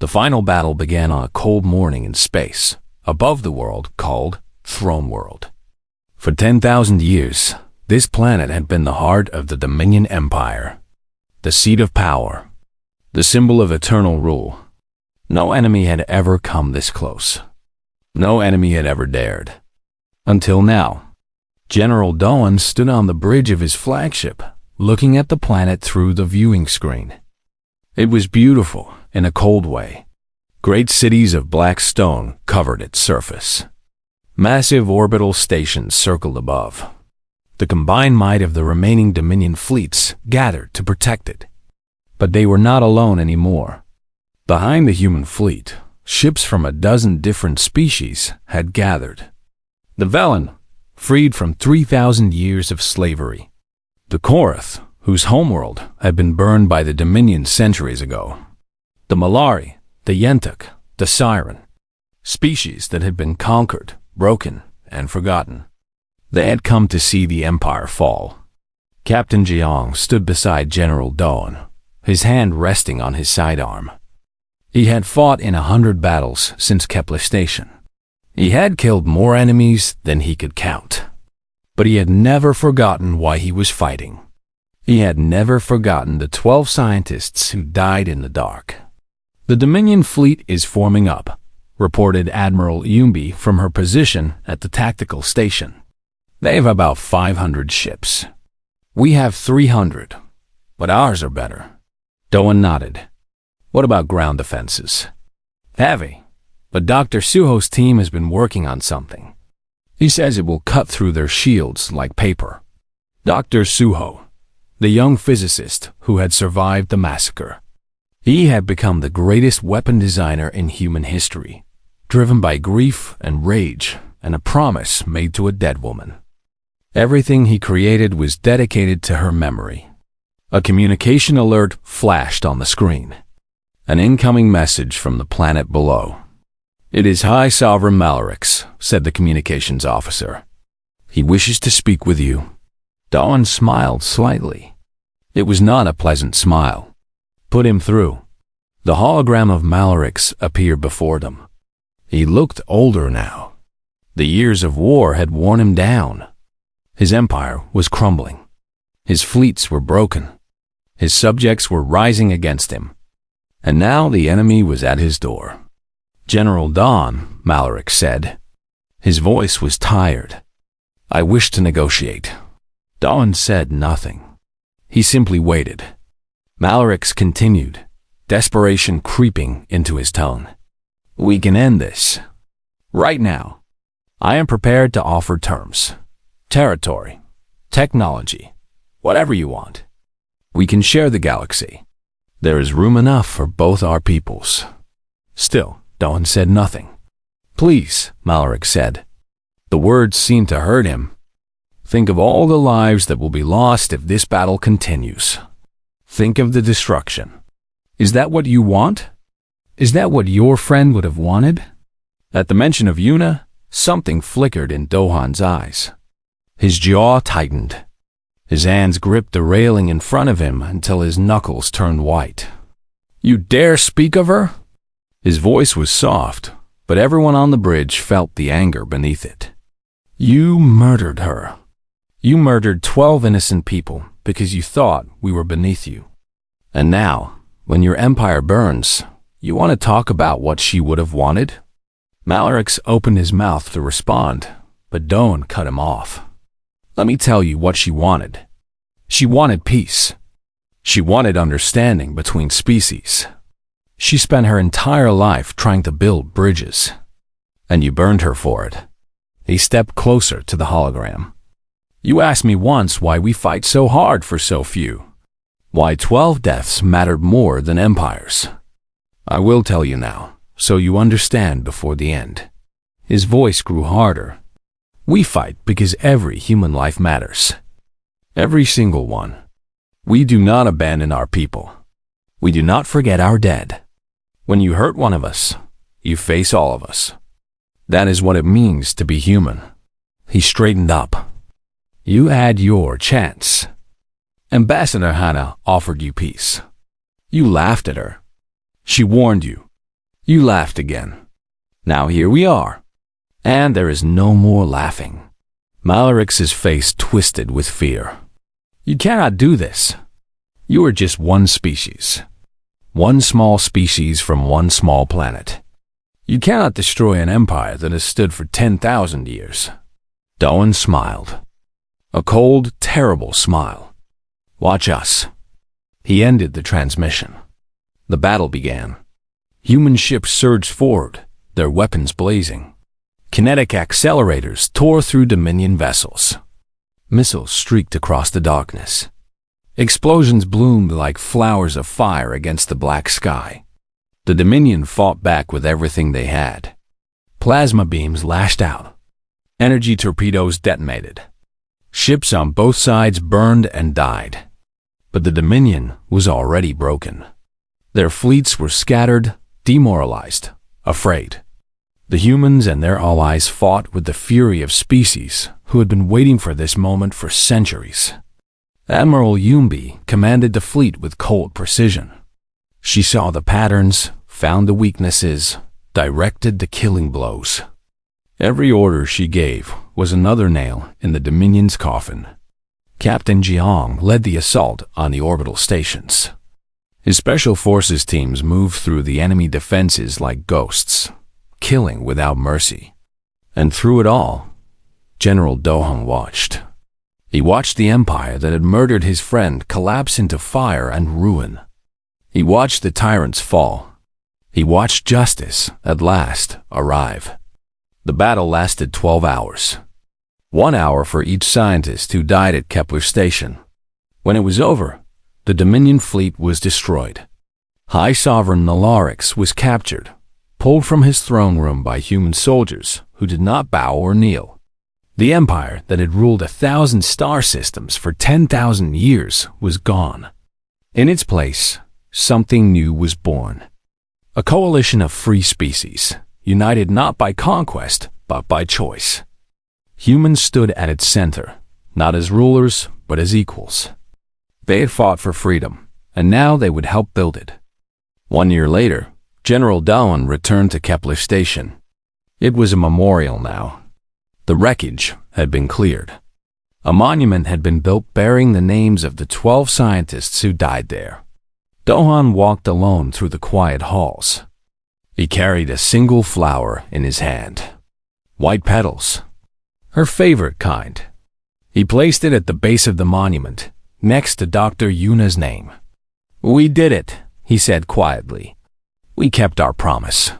The final battle began on a cold morning in space, above the world called Throne World. For 10,000 years, this planet had been the heart of the Dominion Empire, the seat of power, the symbol of eternal rule. No enemy had ever come this close. No enemy had ever dared. Until now. General Doan stood on the bridge of his flagship, looking at the planet through the viewing screen. It was beautiful in a cold way. Great cities of black stone covered its surface. Massive orbital stations circled above. The combined might of the remaining Dominion fleets gathered to protect it. But they were not alone anymore. Behind the human fleet, ships from a dozen different species had gathered. The Velen, freed from 3,000 years of slavery. The Korath, whose homeworld had been burned by the Dominion centuries ago. The Malari, the Yentuk, the Siren, species that had been conquered, broken, and forgotten. They had come to see the Empire fall. Captain Jiang stood beside General Doan, his hand resting on his sidearm. He had fought in 100 battles since Kepler Station. He had killed more enemies than he could count. But he had never forgotten why he was fighting. He had never forgotten the 12 scientists who died in the dark. The Dominion fleet is forming up, reported Admiral Yumbi from her position at the tactical station. They have about 500 ships. We have 300, but ours are better. Doan nodded. What about ground defenses? Heavy, but Dr. Suho's team has been working on something. He says it will cut through their shields like paper. Dr. Suho, the young physicist who had survived the massacre. He had become the greatest weapon designer in human history, driven by grief and rage and a promise made to a dead woman. Everything he created was dedicated to her memory. A communication alert flashed on the screen. An incoming message from the planet below. It is High Sovereign Malarix, said the communications officer. He wishes to speak with you. Doan smiled slightly. It was not a pleasant smile. Put him through. The hologram of Malarix appeared before them. He looked older now. The years of war had worn him down. His empire was crumbling. His fleets were broken. His subjects were rising against him. And now the enemy was at his door. General Dawn, Malarix said. His voice was tired. I wish to negotiate. Dawn said nothing. He simply waited. Malarix continued, desperation creeping into his tone. We can end this. Right now. I am prepared to offer terms. Territory. Technology. Whatever you want. We can share the galaxy. There is room enough for both our peoples. Still, Dawn said nothing. Please, Malarix said. The words seemed to hurt him. Think of all the lives that will be lost if this battle continues. Think of the destruction. Is that what you want? Is that what your friend would have wanted? At the mention of Yuna, something flickered in Dohan's eyes. His jaw tightened. His hands gripped the railing in front of him until his knuckles turned white. You dare speak of her? His voice was soft, but everyone on the bridge felt the anger beneath it. You murdered her. You murdered 12 innocent people because you thought we were beneath you. And now, when your empire burns, you want to talk about what she would have wanted? Malarix opened his mouth to respond, but Doan cut him off. Let me tell you what she wanted. She wanted peace. She wanted understanding between species. She spent her entire life trying to build bridges. And you burned her for it. He stepped closer to the hologram. You asked me once why we fight so hard for so few. Why 12 deaths mattered more than empires. I will tell you now, so you understand before the end. His voice grew harder. We fight because every human life matters. Every single one. We do not abandon our people. We do not forget our dead. When you hurt one of us, you face all of us. That is what it means to be human. He straightened up. You had your chance. Ambassador Hannah offered you peace. You laughed at her. She warned you. You laughed again. Now here we are. And there is no more laughing. Malarix's face twisted with fear. You cannot do this. You are just one species. One small species from one small planet. You cannot destroy an empire that has stood for 10,000 years. Doan smiled. A cold, terrible smile. Watch us. He ended the transmission. The battle began. Human ships surged forward, their weapons blazing. Kinetic accelerators tore through Dominion vessels. Missiles streaked across the darkness. Explosions bloomed like flowers of fire against the black sky. The Dominion fought back with everything they had. Plasma beams lashed out. Energy torpedoes detonated. Ships on both sides burned and died. But the Dominion was already broken. Their fleets were scattered, demoralized, afraid. The humans and their allies fought with the fury of species who had been waiting for this moment for centuries. Admiral Yumbi commanded the fleet with cold precision. She saw the patterns, found the weaknesses, directed the killing blows. Every order she gave was another nail in the Dominion's coffin. Captain Jiang led the assault on the orbital stations. His special forces teams moved through the enemy defenses like ghosts, killing without mercy. And through it all, General Doheng watched. He watched the empire that had murdered his friend collapse into fire and ruin. He watched the tyrants fall. He watched justice, at last, arrive. The battle lasted 12 hours. 1 hour for each scientist who died at Kepler Station. When it was over, the Dominion fleet was destroyed. High Sovereign Nalarix was captured, pulled from his throne room by human soldiers who did not bow or kneel. The empire that had ruled 1,000 star systems for 10,000 years was gone. In its place, something new was born. A coalition of free species, united not by conquest, but by choice. Humans stood at its center, not as rulers, but as equals. They had fought for freedom, and now they would help build it. 1 year later, General Doan returned to Kepler Station. It was a memorial now. The wreckage had been cleared. A monument had been built bearing the names of the 12 scientists who died there. Dohan walked alone through the quiet halls. He carried a single flower in his hand. White petals. Her favorite kind. He placed it at the base of the monument, next to Dr. Yuna's name. "We did it," he said quietly. "We kept our promise.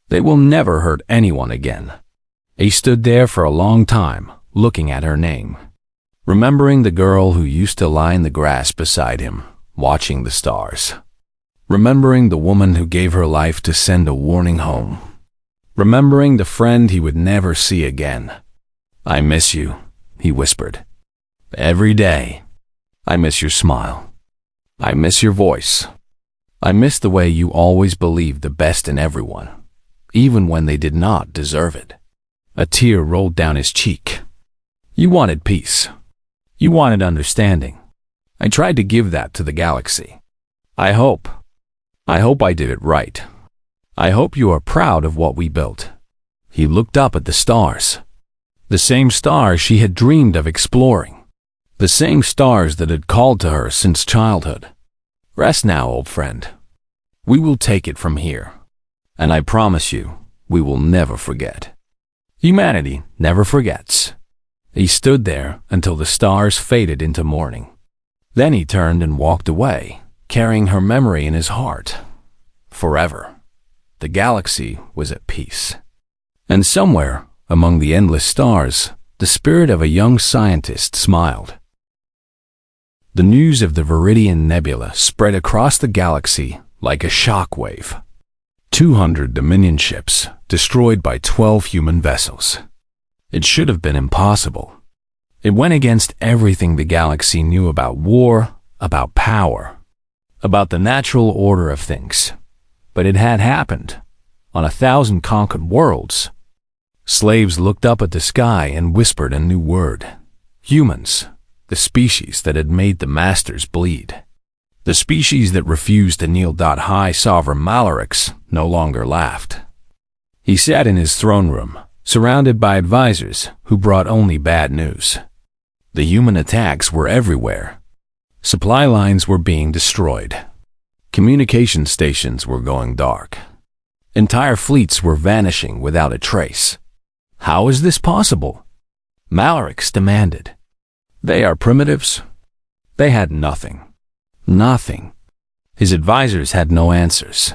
They will never hurt anyone again." He stood there for a long time, looking at her name, remembering the girl who used to lie in the grass beside him, watching the stars. Remembering the woman who gave her life to send a warning home. Remembering the friend he would never see again. "I miss you," he whispered. "Every day. I miss your smile. I miss your voice. I miss the way you always believed the best in everyone, even when they did not deserve it." A tear rolled down his cheek. "You wanted peace. You wanted understanding. I tried to give that to the galaxy. I hope I did it right. I hope you are proud of what we built." He looked up at the stars. The same stars she had dreamed of exploring. The same stars that had called to her since childhood. "Rest now, old friend. We will take it from here. And I promise you, we will never forget." Humanity never forgets. He stood there until the stars faded into morning. Then he turned and walked away, carrying her memory in his heart. Forever. The galaxy was at peace. And somewhere, among the endless stars, the spirit of a young scientist smiled. The news of the Viridian Nebula spread across the galaxy like a shock wave. 200 Dominion ships destroyed by 12 human vessels. It should have been impossible. It went against everything the galaxy knew about war, about power, about the natural order of things. But it had happened, on 1,000 conquered worlds. Slaves looked up at the sky and whispered a new word. Humans, the species that had made the masters bleed. The species that refused to kneel. High Sovereign Malarix no longer laughed. He sat in his throne room, surrounded by advisors who brought only bad news. The human attacks were everywhere. Supply lines were being destroyed. Communication stations were going dark. Entire fleets were vanishing without a trace. How is this possible? Malarix demanded. They are primitives. They had nothing. Nothing. His advisors had no answers.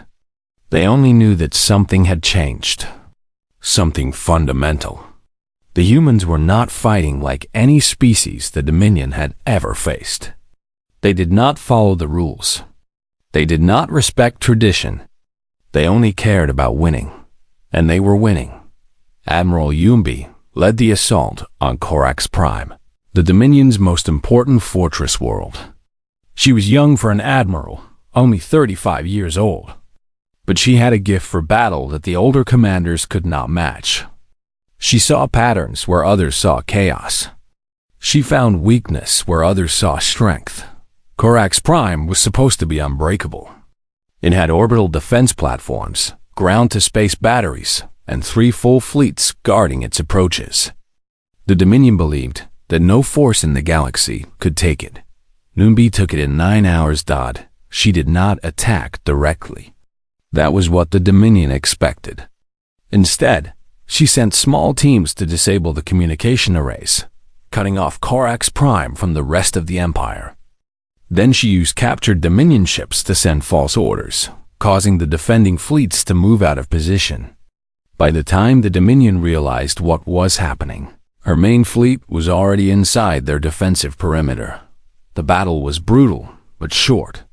They only knew that something had changed. Something fundamental. The humans were not fighting like any species the Dominion had ever faced. They did not follow the rules. They did not respect tradition. They only cared about winning. And they were winning. Admiral Yumbi led the assault on Corax Prime, the Dominion's most important fortress world. She was young for an admiral, only 35 years old. But she had a gift for battle that the older commanders could not match. She saw patterns where others saw chaos. She found weakness where others saw strength. Corax Prime was supposed to be unbreakable. It had orbital defense platforms, ground-to-space batteries, and 3 full fleets guarding its approaches. The Dominion believed that no force in the galaxy could take it. Numbi took it in 9 hours. She did not attack directly. That was what the Dominion expected. Instead, she sent small teams to disable the communication arrays, cutting off Corax Prime from the rest of the Empire. Then she used captured Dominion ships to send false orders, causing the defending fleets to move out of position. By the time the Dominion realized what was happening, her main fleet was already inside their defensive perimeter. The battle was brutal, but short.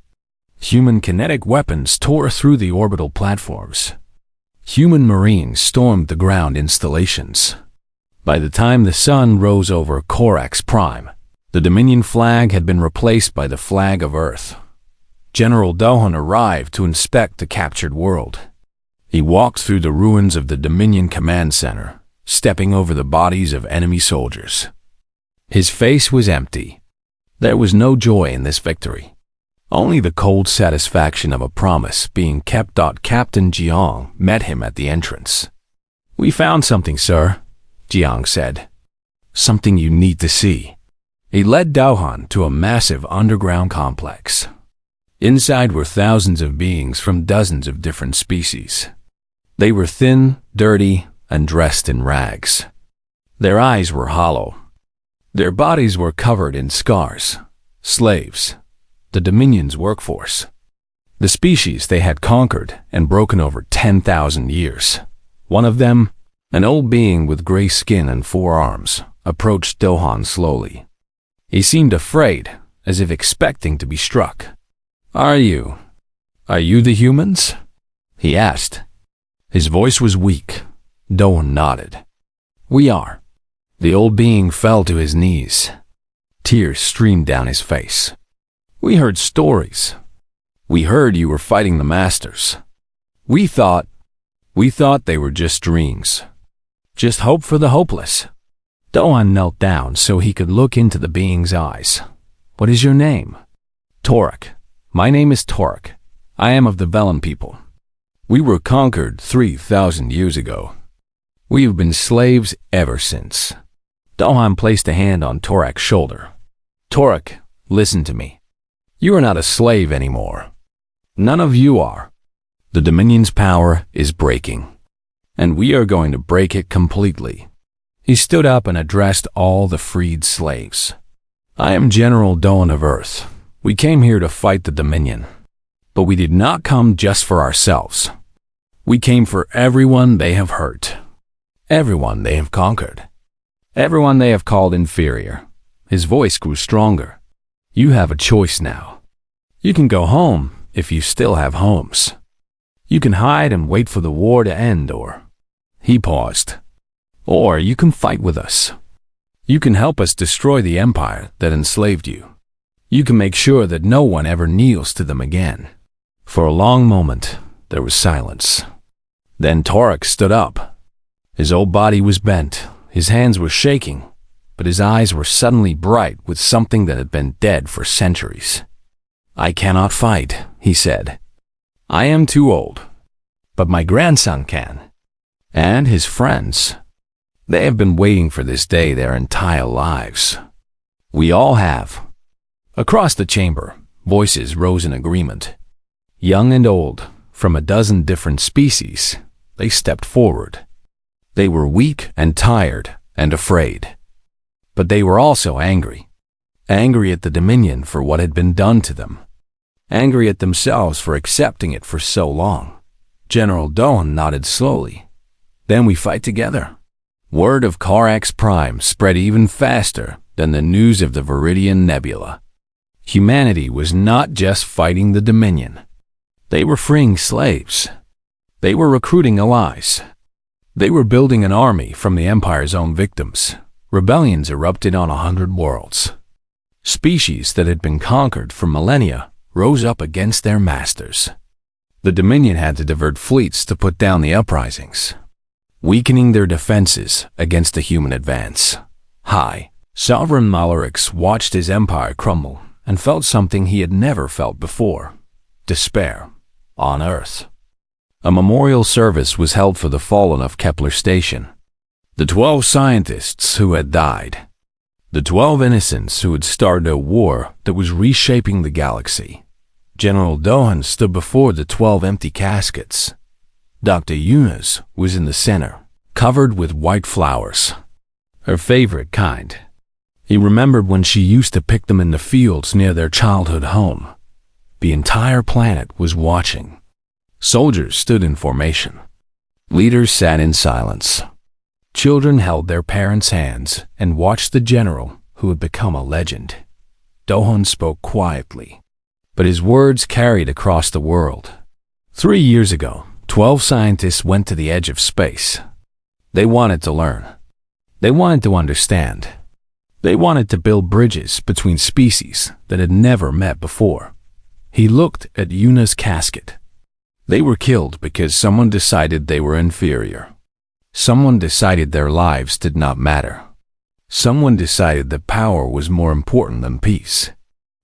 Human kinetic weapons tore through the orbital platforms. Human marines stormed the ground installations. By the time the sun rose over Corax Prime, the Dominion flag had been replaced by the flag of Earth. General Dohan arrived to inspect the captured world. He walked through the ruins of the Dominion Command Center, stepping over the bodies of enemy soldiers. His face was empty. There was no joy in this victory. Only the cold satisfaction of a promise being kept. Captain Jiang met him at the entrance. "We found something, sir," Jiang said. "Something you need to see." He led Dohan to a massive underground complex. Inside were thousands of beings from dozens of different species. They were thin, dirty, and dressed in rags. Their eyes were hollow. Their bodies were covered in scars. Slaves. The Dominion's workforce. The species they had conquered and broken over 10,000 years. One of them, an old being with gray skin and 4 arms, approached Dohan slowly. He seemed afraid, as if expecting to be struck. Are you the humans?" he asked. His voice was weak. Dohan nodded. "We are." The old being fell to his knees. Tears streamed down his face. "We heard stories. We heard you were fighting the Masters. We thought they were just dreams. Just hope for the hopeless." Dohan knelt down so he could look into the being's eyes. "What is your name?" "Torek. My name is Torek. I am of the Velen people. We were conquered 3,000 years ago. We have been slaves ever since." Dohan placed a hand on Torek's shoulder. "Torek, listen to me. You are not a slave anymore. None of you are. The Dominion's power is breaking, and we are going to break it completely." He stood up and addressed all the freed slaves. "I am General Dohan of Earth. We came here to fight the Dominion. But we did not come just for ourselves. We came for everyone they have hurt. Everyone they have conquered. Everyone they have called inferior." His voice grew stronger. "You have a choice now. You can go home if you still have homes. You can hide and wait for the war to end, or..." He paused. "Or you can fight with us. You can help us destroy the empire that enslaved you. You can make sure that no one ever kneels to them again." For a long moment, there was silence. Then Torek stood up. His old body was bent, his hands were shaking, but his eyes were suddenly bright with something that had been dead for centuries. "I cannot fight," he said. "I am too old. but my grandson can. And his friends. They have been waiting for this day their entire lives. We all have. Across the chamber, voices rose in agreement. Young and old, from a dozen different species, they stepped forward. They were weak and tired and afraid. But they were also angry. Angry at the Dominion for what had been done to them. Angry at themselves for accepting it for so long. General Dohan nodded slowly. Then we fight together. Word of Carax Prime spread even faster than the news of the Viridian Nebula. Humanity was not just fighting the Dominion. They were freeing slaves. They were recruiting allies. They were building an army from the Empire's own victims. Rebellions erupted on 100 worlds. Species that had been conquered for millennia rose up against their masters. The Dominion had to divert fleets to put down the uprisings, weakening their defenses against the human advance. Sovereign Malarix watched his empire crumble and felt something he had never felt before: despair on Earth. A memorial service was held for the fallen of Kepler Station. The 12 scientists who had died. The 12 innocents who had started a war that was reshaping the galaxy. General Dohan stood before the 12 empty caskets. Dr. Yunus was in the center, covered with white flowers. Her favorite kind. He remembered when she used to pick them in the fields near their childhood home. The entire planet was watching. Soldiers stood in formation. Leaders sat in silence. Children held their parents' hands and watched the general who had become a legend. Dohan spoke quietly, but his words carried across the world. 3 years ago, 12 scientists went to the edge of space. They wanted to learn. They wanted to understand. They wanted to build bridges between species that had never met before. He looked at Yuna's casket. They were killed because someone decided they were inferior. Someone decided their lives did not matter. Someone decided that power was more important than peace.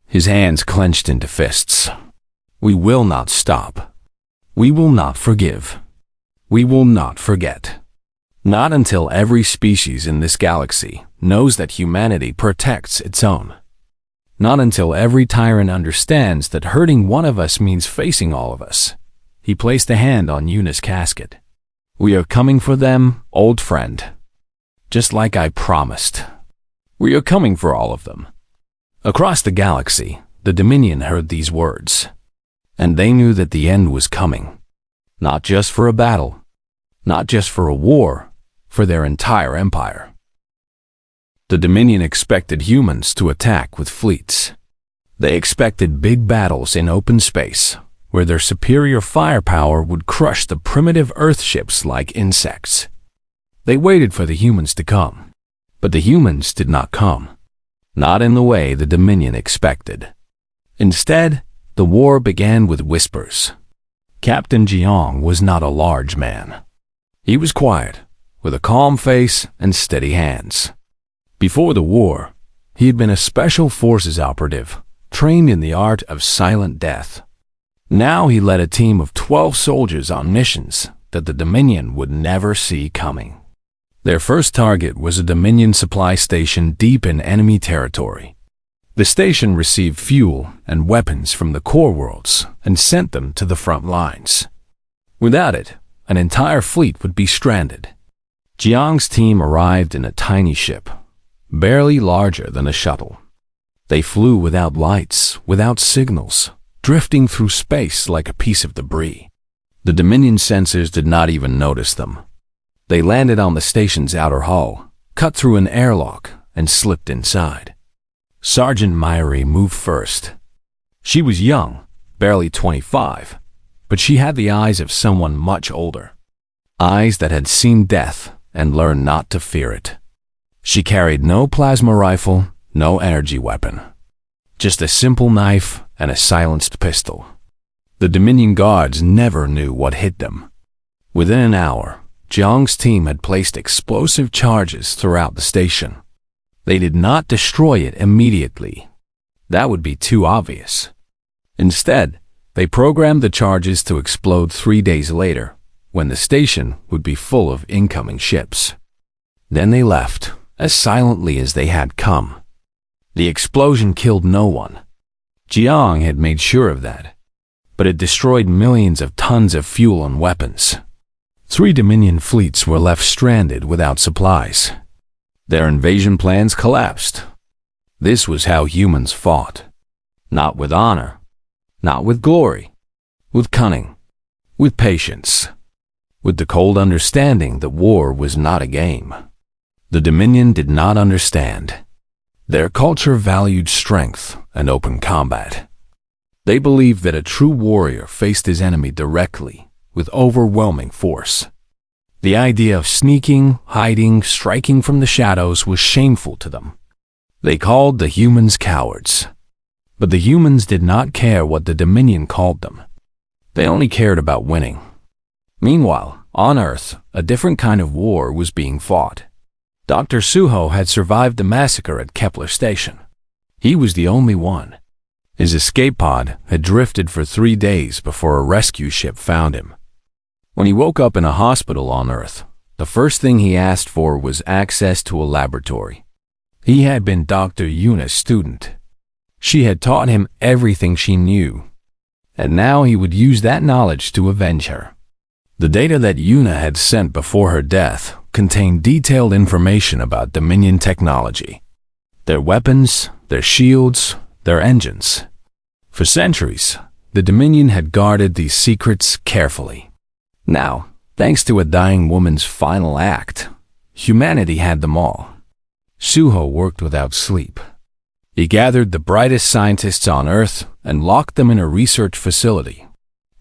His hands clenched into fists. We will not stop. We will not forgive. We will not forget. Not until every species in this galaxy knows that humanity protects its own. Not until every tyrant understands that hurting one of us means facing all of us. He placed a hand on Yuna's casket. We are coming for them, old friend. Just like I promised. We are coming for all of them. Across the galaxy, the Dominion heard these words. And they knew that the end was coming. Not just for a battle. Not just for a war. For their entire empire. The Dominion expected humans to attack with fleets. They expected big battles in open space, where their superior firepower would crush the primitive Earth ships like insects. They waited for the humans to come, but the humans did not come. Not in the way the Dominion expected. Instead, the war began with whispers. Captain Jiang was not a large man. He was quiet, with a calm face and steady hands. Before the war, he had been a special forces operative, trained in the art of silent death. Now he led a team of 12 soldiers on missions that the Dominion would never see coming. Their first target was a Dominion supply station deep in enemy territory. The station received fuel and weapons from the core worlds and sent them to the front lines. Without it, an entire fleet would be stranded. Jiang's team arrived in a tiny ship, barely larger than a shuttle. They flew without lights, without signals, drifting through space like a piece of debris. The Dominion sensors did not even notice them. They landed on the station's outer hull, cut through an airlock, and slipped inside. Sergeant Myrie moved first. She was young, barely 25, but she had the eyes of someone much older. Eyes that had seen death and learned not to fear it. She carried no plasma rifle, no energy weapon. Just a simple knife and a silenced pistol. The Dominion guards never knew what hit them. Within an hour, Jiang's team had placed explosive charges throughout the station. They did not destroy it immediately. That would be too obvious. Instead, they programmed the charges to explode 3 days later, when the station would be full of incoming ships. Then they left, as silently as they had come. The explosion killed no one. Jiang had made sure of that. But it destroyed millions of tons of fuel and weapons. 3 Dominion fleets were left stranded without supplies. Their invasion plans collapsed. This was how humans fought. Not with honor, not with glory, with cunning, with patience, with the cold understanding that war was not a game. The Dominion did not understand. Their culture valued strength and open combat. They believed that a true warrior faced his enemy directly, with overwhelming force. The idea of sneaking, hiding, striking from the shadows was shameful to them. They called the humans cowards. But the humans did not care what the Dominion called them. They only cared about winning. Meanwhile, on Earth, a different kind of war was being fought. Dr. Suho had survived the massacre at Kepler Station. He was the only one. His escape pod had drifted for 3 days before a rescue ship found him. When he woke up in a hospital on Earth, the first thing he asked for was access to a laboratory. He had been Dr. Yuna's student. She had taught him everything she knew, and now he would use that knowledge to avenge her. The data that Yuna had sent before her death contained detailed information about Dominion technology. Their weapons, their shields, their engines. For centuries, the Dominion had guarded these secrets carefully. Now, thanks to a dying woman's final act, humanity had them all. Suho worked without sleep. He gathered the brightest scientists on Earth and locked them in a research facility.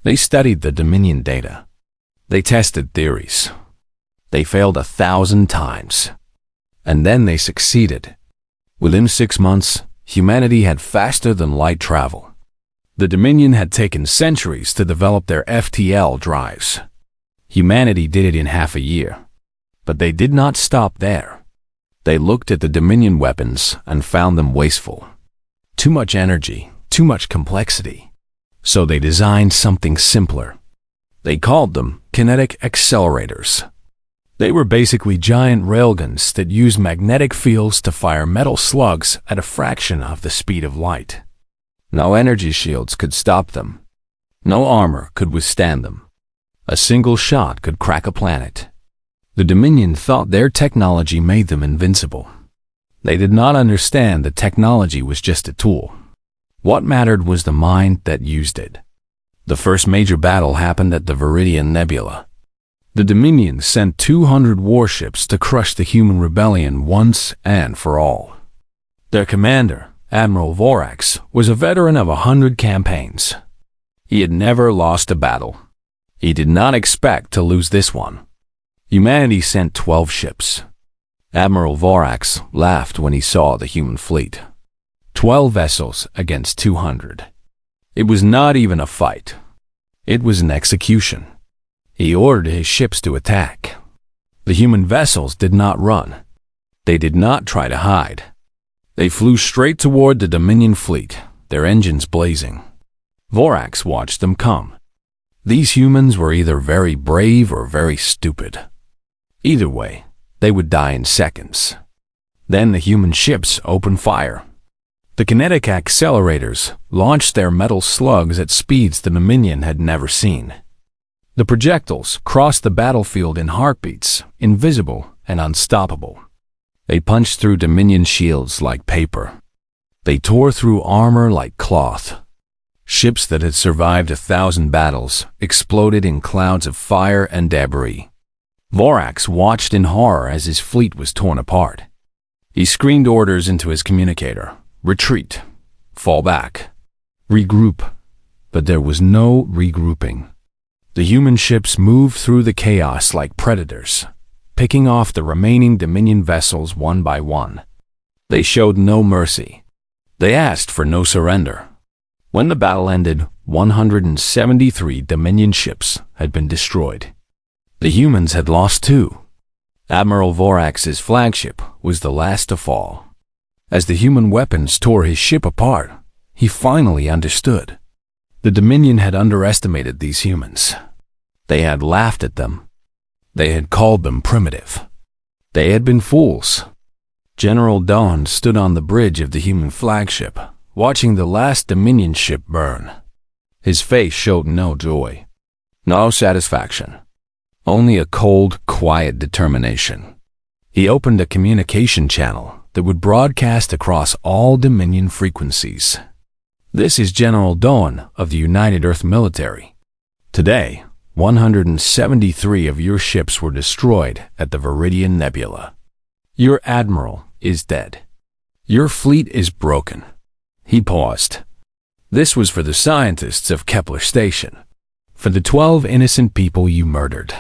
They studied the Dominion data. They tested theories. They failed 1,000 times. And then they succeeded. Within 6 months, humanity had faster than light travel. The Dominion had taken centuries to develop their FTL drives. Humanity did it in half a year. But they did not stop there. They looked at the Dominion weapons and found them wasteful. Too much energy, too much complexity. So they designed something simpler. They called them kinetic accelerators. They were basically giant railguns that used magnetic fields to fire metal slugs at a fraction of the speed of light. No energy shields could stop them. No armor could withstand them. A single shot could crack a planet. The Dominion thought their technology made them invincible. They did not understand that technology was just a tool. What mattered was the mind that used it. The first major battle happened at the Viridian Nebula. The Dominion sent 200 warships to crush the human rebellion once and for all. Their commander, Admiral Vorax, was a veteran of 100 campaigns. He had never lost a battle. He did not expect to lose this one. Humanity sent 12 ships. Admiral Vorax laughed when he saw the human fleet. 12 vessels against 200. It was not even a fight. It was an execution. He ordered his ships to attack. The human vessels did not run. They did not try to hide. They flew straight toward the Dominion fleet, their engines blazing. Vorax watched them come. These humans were either very brave or very stupid. Either way, they would die in seconds. Then the human ships opened fire. The kinetic accelerators launched their metal slugs at speeds the Dominion had never seen. The projectiles crossed the battlefield in heartbeats, invisible and unstoppable. They punched through Dominion shields like paper. They tore through armor like cloth. Ships that had survived 1,000 battles exploded in clouds of fire and debris. Vorax watched in horror as his fleet was torn apart. He screamed orders into his communicator. Retreat. Fall back. Regroup. But there was no regrouping. The human ships moved through the chaos like predators, picking off the remaining Dominion vessels one by one. They showed no mercy. They asked for no surrender. When the battle ended, 173 Dominion ships had been destroyed. The humans had lost 2. Admiral Vorax's flagship was the last to fall. As the human weapons tore his ship apart, he finally understood. The Dominion had underestimated these humans. They had laughed at them. They had called them primitive. They had been fools. General Dawn stood on the bridge of the human flagship, watching the last Dominion ship burn. His face showed no joy, no satisfaction, only a cold, quiet determination. He opened a communication channel that would broadcast across all Dominion frequencies. This is General Dawn of the United Earth Military. Today, 173 of your ships were destroyed at the Viridian Nebula. Your admiral is dead. Your fleet is broken. He paused. This was for the scientists of Kepler Station, for the 12 innocent people you murdered,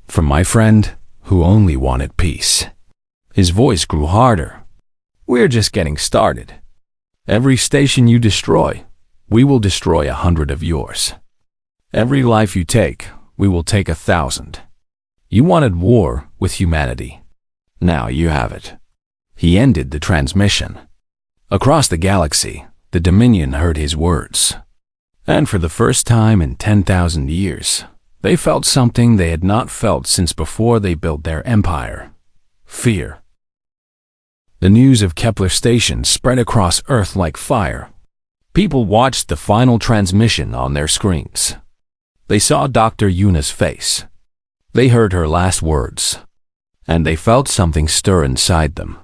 for my friend who only wanted peace. His voice grew harder. We're just getting started. Every station you destroy, we will destroy 100 of yours. Every life you take, we will take 1,000. You wanted war with humanity. Now you have it. He ended the transmission. Across the galaxy, the Dominion heard his words. And for the first time in 10,000 years, they felt something they had not felt since before they built their empire. Fear. The news of Kepler Station spread across Earth like fire. People watched the final transmission on their screens. They saw Dr. Yuna's face. They heard her last words. And they felt something stir inside them.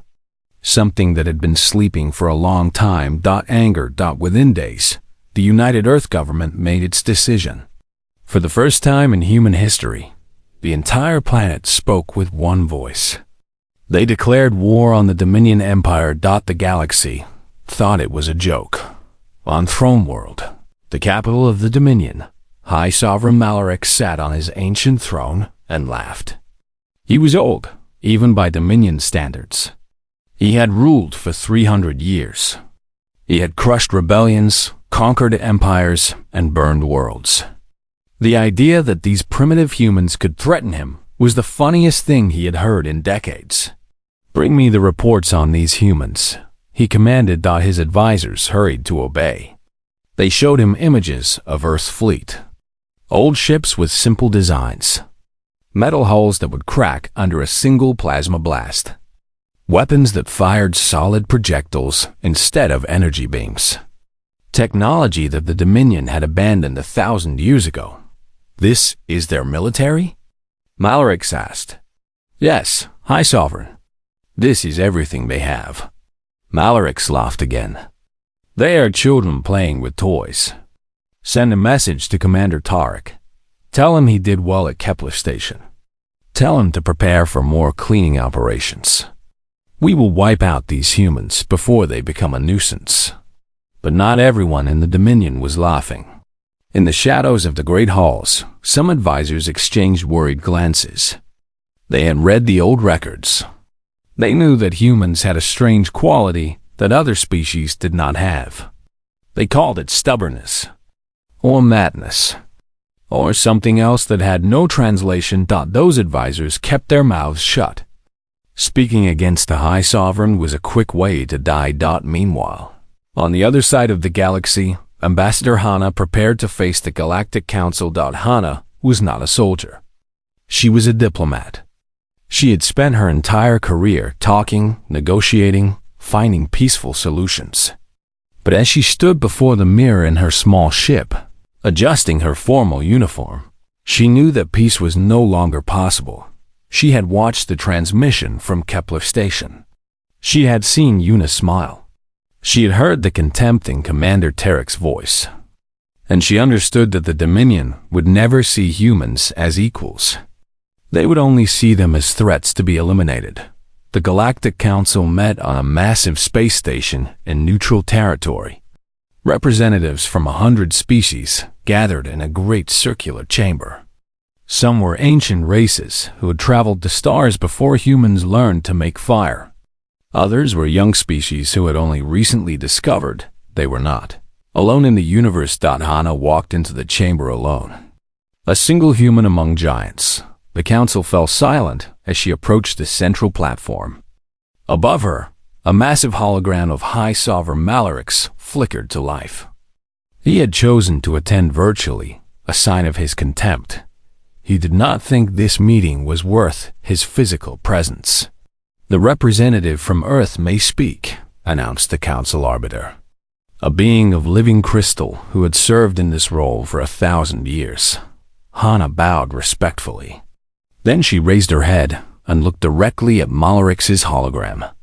Something that had been sleeping for a long time. Anger. Within days, the United Earth government made its decision. For the first time in human history, the entire planet spoke with one voice. They declared war on the Dominion Empire. The galaxy thought it was a joke. On Throne World, the capital of the Dominion, High Sovereign Malaric sat on his ancient throne and laughed. He was old, even by Dominion standards. He had ruled for 300 years. He had crushed rebellions, conquered empires, and burned worlds. The idea that these primitive humans could threaten him was the funniest thing he had heard in decades. Bring me the reports on these humans, he commanded. His advisors hurried to obey. They showed him images of Earth's fleet. Old ships with simple designs. Metal hulls that would crack under a single plasma blast. Weapons that fired solid projectiles instead of energy beams. Technology that the Dominion had abandoned 1,000 years ago. This is their military? Malaric asked. Yes, High Sovereign. This is everything they have. Malaric laughed again. They are children playing with toys. Send a message to Commander Tarek. Tell him he did well at Kepler Station. Tell him to prepare for more cleaning operations. We will wipe out these humans before they become a nuisance. But not everyone in the Dominion was laughing. In the shadows of the great halls, some advisors exchanged worried glances. They had read the old records. They knew that humans had a strange quality that other species did not have. They called it stubbornness, or madness, or something else that had no translation. Those advisors kept their mouths shut. Speaking against the High Sovereign was a quick way to die. Meanwhile, on the other side of the galaxy, Ambassador Hana prepared to face the Galactic Council. Hana was not a soldier. She was a diplomat. She had spent her entire career talking, negotiating, finding peaceful solutions. But as she stood before the mirror in her small ship, adjusting her formal uniform, she knew that peace was no longer possible. She had watched the transmission from Kepler Station. She had seen Yuna smile. She had heard the contempt in Commander Tarek's voice. And she understood that the Dominion would never see humans as equals. They would only see them as threats to be eliminated. The Galactic Council met on a massive space station in neutral territory. Representatives from 100 species gathered in a great circular chamber. Some were ancient races who had traveled to stars before humans learned to make fire. Others were young species who had only recently discovered they were not alone in the universe. Hana walked into the chamber alone. A single human among giants. The council fell silent as she approached the central platform. Above her, a massive hologram of High Sovereign Malaric flickered to life. He had chosen to attend virtually, a sign of his contempt. He did not think this meeting was worth his physical presence. "The representative from Earth may speak," announced the council arbiter, a being of living crystal who had served in this role for 1,000 years. Hannah bowed respectfully. Then she raised her head and looked directly at Malarix's hologram.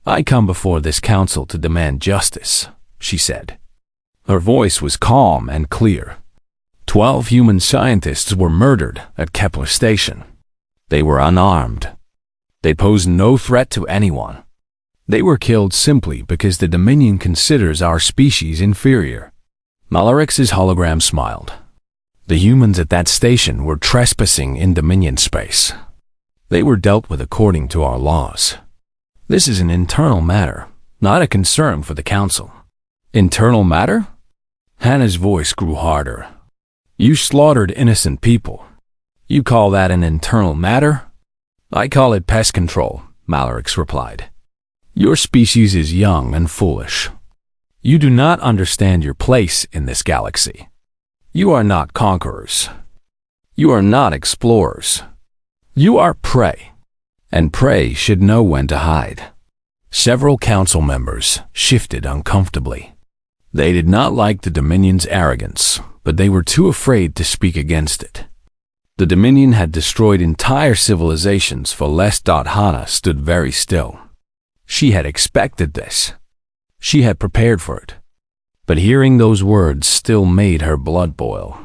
"I come before this council to demand justice," she said. Her voice was calm and clear. 12 human scientists were murdered at Kepler Station. They were unarmed. They posed no threat to anyone. They were killed simply because the Dominion considers our species inferior. Malarix's hologram smiled. The humans at that station were trespassing in Dominion space. They were dealt with according to our laws. This is an internal matter, not a concern for the council. Internal matter? Hannah's voice grew harder. You slaughtered innocent people. You call that an internal matter? I call it pest control, Malarix replied. Your species is young and foolish. You do not understand your place in this galaxy. You are not conquerors. You are not explorers. You are prey, and prey should know when to hide. Several council members shifted uncomfortably. They did not like the Dominion's arrogance, but they were too afraid to speak against it. The Dominion had destroyed entire civilizations for less. Hannah stood very still. She had expected this. She had prepared for it. But hearing those words still made her blood boil.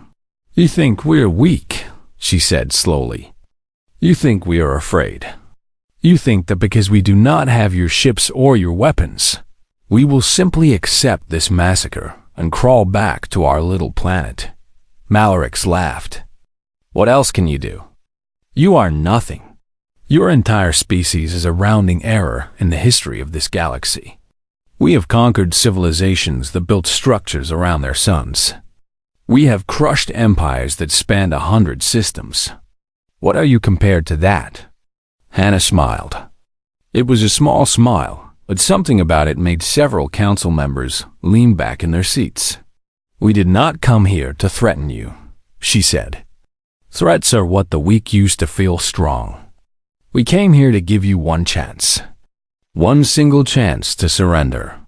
You think we're weak, she said slowly. You think we are afraid. You think that because we do not have your ships or your weapons, we will simply accept this massacre and crawl back to our little planet. Malarix laughed. What else can you do? You are nothing. Your entire species is a rounding error in the history of this galaxy. We have conquered civilizations that built structures around their suns. We have crushed empires that spanned 100 systems. What are you compared to that? Hannah smiled. It was a small smile, but something about it made several council members lean back in their seats. We did not come here to threaten you, she said. Threats are what the weak use to feel strong. We came here to give you one chance. One single chance to surrender.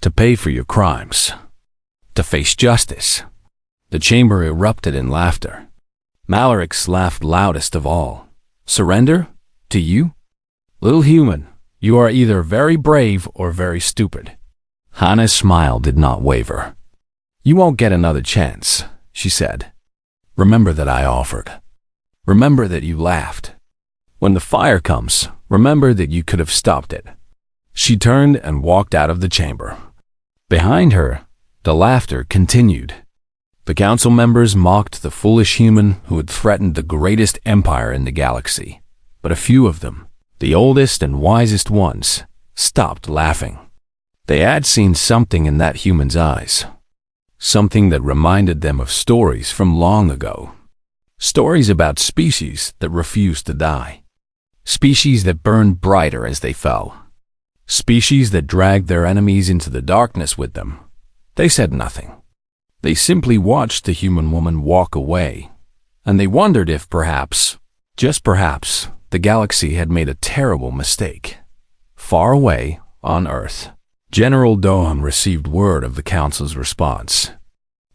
To pay for your crimes. To face justice. The chamber erupted in laughter. Malarix laughed loudest of all. Surrender? To you? Little human, you are either very brave or very stupid. Hannah's smile did not waver. You won't get another chance, she said. Remember that I offered. Remember that you laughed. When the fire comes, remember that you could have stopped it. She turned and walked out of the chamber. Behind her, the laughter continued. The council members mocked the foolish human who had threatened the greatest empire in the galaxy. But a few of them, the oldest and wisest ones, stopped laughing. They had seen something in that human's eyes. Something that reminded them of stories from long ago. Stories about species that refused to die. Species that burned brighter as they fell. Species that dragged their enemies into the darkness with them. They said nothing. They simply watched the human woman walk away, and they wondered if perhaps, just perhaps, the galaxy had made a terrible mistake. Far away, on Earth, General Dohan received word of the council's response.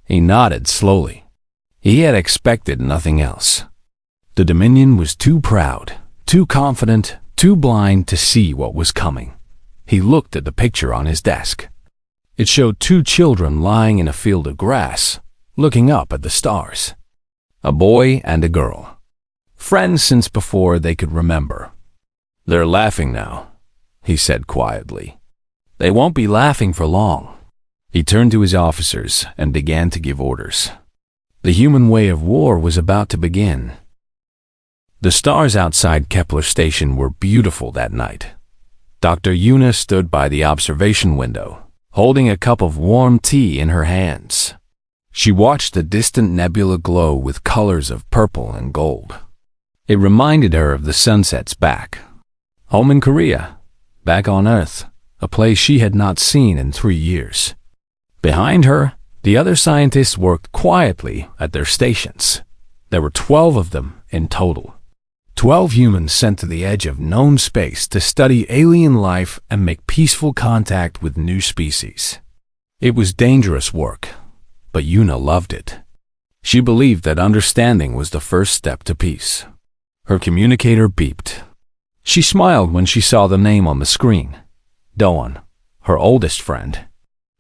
He nodded slowly. He had expected nothing else. The Dominion was too proud, too confident, too blind to see what was coming. He looked at the picture on his desk. It showed 2 children lying in a field of grass, looking up at the stars. A boy and a girl. Friends since before they could remember. They're laughing now, he said quietly. They won't be laughing for long. He turned to his officers and began to give orders. The human way of war was about to begin. The stars outside Kepler Station were beautiful that night. Dr. Yuna stood by the observation window, holding a cup of warm tea in her hands. She watched the distant nebula glow with colors of purple and gold. It reminded her of the sunsets back. Home in Korea, back on Earth, a place she had not seen in 3 years. Behind her, the other scientists worked quietly at their stations. There were 12 of them, in total. 12 humans sent to the edge of known space to study alien life and make peaceful contact with new species. It was dangerous work, but Yuna loved it. She believed that understanding was the first step to peace. Her communicator beeped. She smiled when she saw the name on the screen. Doan, her oldest friend.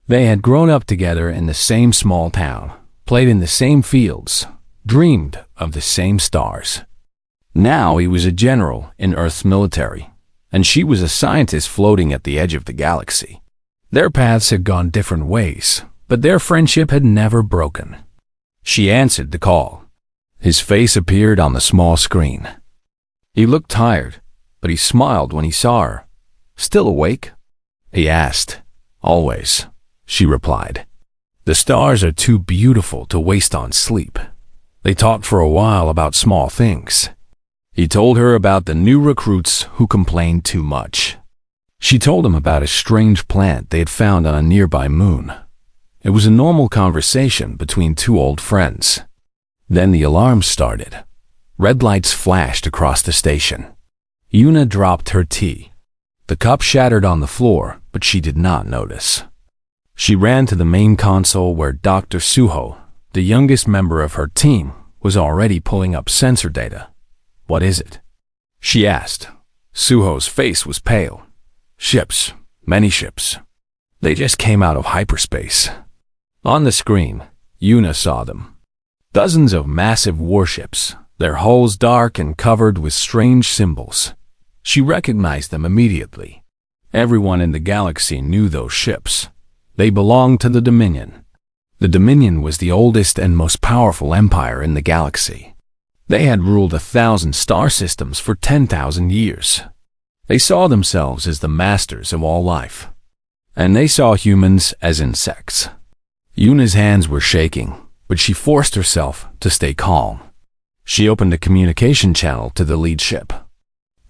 They had grown up together in the same small town, played in the same fields, dreamed of the same stars. Now he was a general in Earth's military, and she was a scientist floating at the edge of the galaxy. Their paths had gone different ways, but their friendship had never broken. She answered the call. His face appeared on the small screen. He looked tired, but he smiled when he saw her. "Still awake?" he asked. "Always," she replied. "The stars are too beautiful to waste on sleep." They talked for a while about small things. He told her about the new recruits who complained too much. She told him about a strange plant they had found on a nearby moon. It was a normal conversation between two old friends. Then the alarm started. Red lights flashed across the station. Yuna dropped her tea. The cup shattered on the floor, but she did not notice. She ran to the main console where Dr. Suho, the youngest member of her team, was already pulling up sensor data. "What is it?" she asked. Suho's face was pale. "Ships, many ships. They just came out of hyperspace." On the screen, Yuna saw them. Dozens of massive warships, their hulls dark and covered with strange symbols. She recognized them immediately. Everyone in the galaxy knew those ships. They belonged to the Dominion. The Dominion was the oldest and most powerful empire in the galaxy. They had ruled 1,000 star systems for 10,000 years. They saw themselves as the masters of all life. And they saw humans as insects. Yuna's hands were shaking, but she forced herself to stay calm. She opened a communication channel to the lead ship.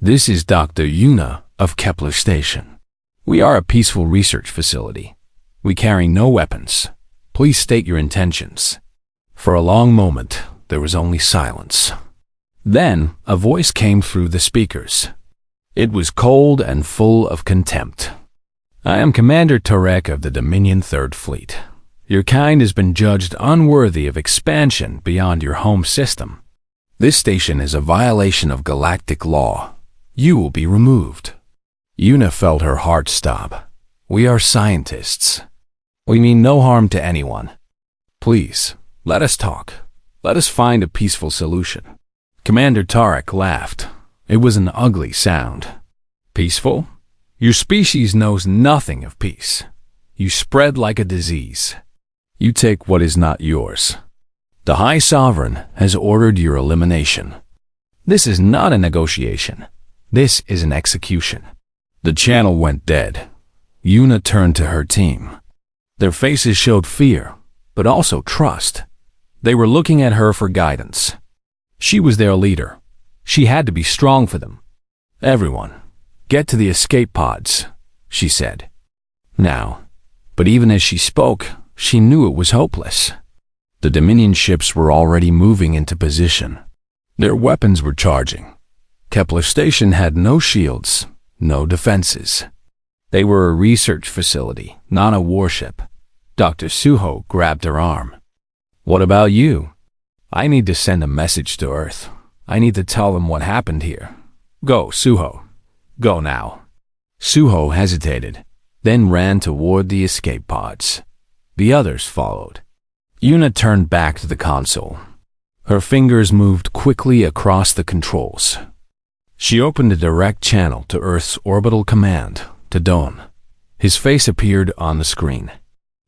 "This is Dr. Yuna of Kepler Station. We are a peaceful research facility. We carry no weapons. Please state your intentions." For a long moment, there was only silence. Then, a voice came through the speakers. It was cold and full of contempt. "I am Commander Tarek of the Dominion Third Fleet. Your kind has been judged unworthy of expansion beyond your home system. This station is a violation of galactic law. You will be removed." Yuna felt her heart stop. "We are scientists. We mean no harm to anyone. Please, let us talk. Let us find a peaceful solution." Commander Tarek laughed. It was an ugly sound. "Peaceful? Your species knows nothing of peace. You spread like a disease. You take what is not yours. The High Sovereign has ordered your elimination. This is not a negotiation. This is an execution." The channel went dead. Yuna turned to her team. Their faces showed fear, but also trust. They were looking at her for guidance. She was their leader. She had to be strong for them. "Everyone, get to the escape pods," she said. Now, but even as she spoke, she knew it was hopeless. The Dominion ships were already moving into position. Their weapons were charging. Kepler Station had no shields, no defenses. They were a research facility, not a warship. Dr. Suho grabbed her arm. "What about you? I need to send a message to Earth. I need to tell them what happened here. Go, Suho. Go now." Suho hesitated, then ran toward the escape pods. The others followed. Yuna turned back to the console. Her fingers moved quickly across the controls. She opened a direct channel to Earth's orbital command, to Dawn. His face appeared on the screen.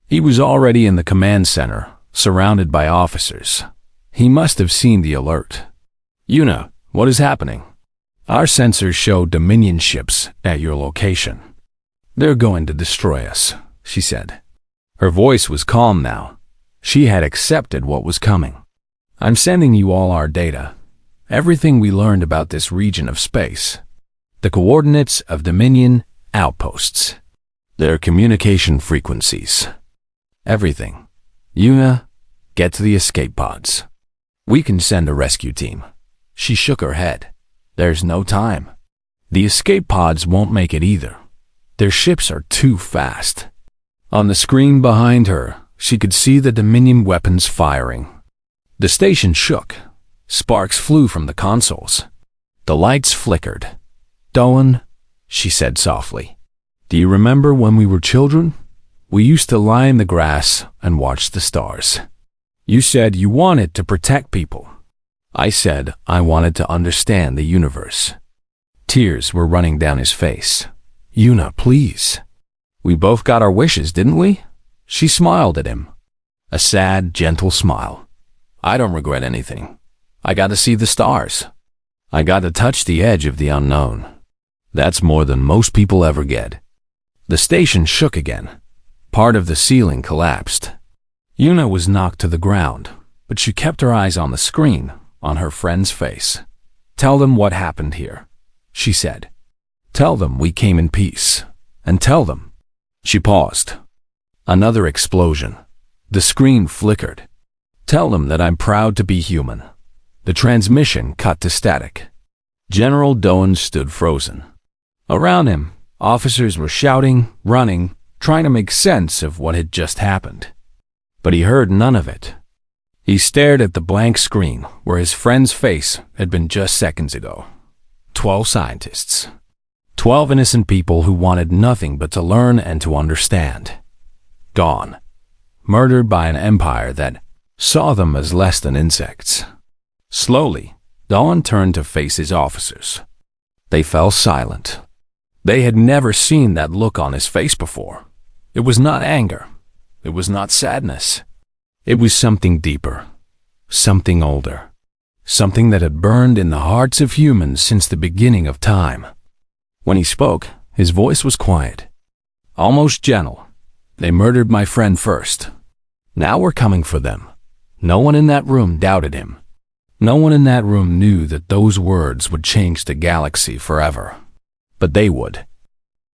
He was already in the command center, surrounded by officers. He must have seen the alert. "Yuna, what is happening?" "Our sensors show Dominion ships at your location. They're going to destroy us," she said. Her voice was calm now. She had accepted what was coming. "I'm sending you all our data. Everything we learned about this region of space. The coordinates of Dominion outposts. Their communication frequencies. Everything. Yuna, get to the escape pods. We can send a rescue team." She shook her head. There's no time. The escape pods won't make it either. Their ships are too fast. On the screen behind her, she could see the Dominion weapons firing. The station shook. Sparks flew from the consoles. The lights flickered. "Doan," she said softly, "do you remember when we were children? We used to lie in the grass and watch the stars. You said you wanted to protect people. I said I wanted to understand the universe." Tears were running down his face. "Yuna, please. We both got our wishes, didn't we?" She smiled at him. A sad, gentle smile. "I don't regret anything. I got to see the stars. I got to touch the edge of the unknown. That's more than most people ever get." The station shook again. Part of the ceiling collapsed. Yuna was knocked to the ground, but she kept her eyes on the screen, on her friend's face. "Tell them what happened here," she said. "Tell them we came in peace. And tell them." She paused. Another explosion. The screen flickered. "Tell them that I'm proud to be human." The transmission cut to static. General Doan stood frozen. Around him, officers were shouting, running, trying to make sense of what had just happened. But he heard none of it. He stared at the blank screen where his friend's face had been just seconds ago. 12 scientists. 12 innocent people who wanted nothing but to learn and to understand. Gone. Murdered by an empire that saw them as less than insects. Slowly, Dawn turned to face his officers. They fell silent. They had never seen that look on his face before. It was not anger. It was not sadness. It was something deeper, something older, something that had burned in the hearts of humans since the beginning of time. When he spoke, his voice was quiet, almost gentle. "They murdered my friend first. Now we're coming for them." No one in that room doubted him. No one in that room knew that those words would change the galaxy forever. But they would.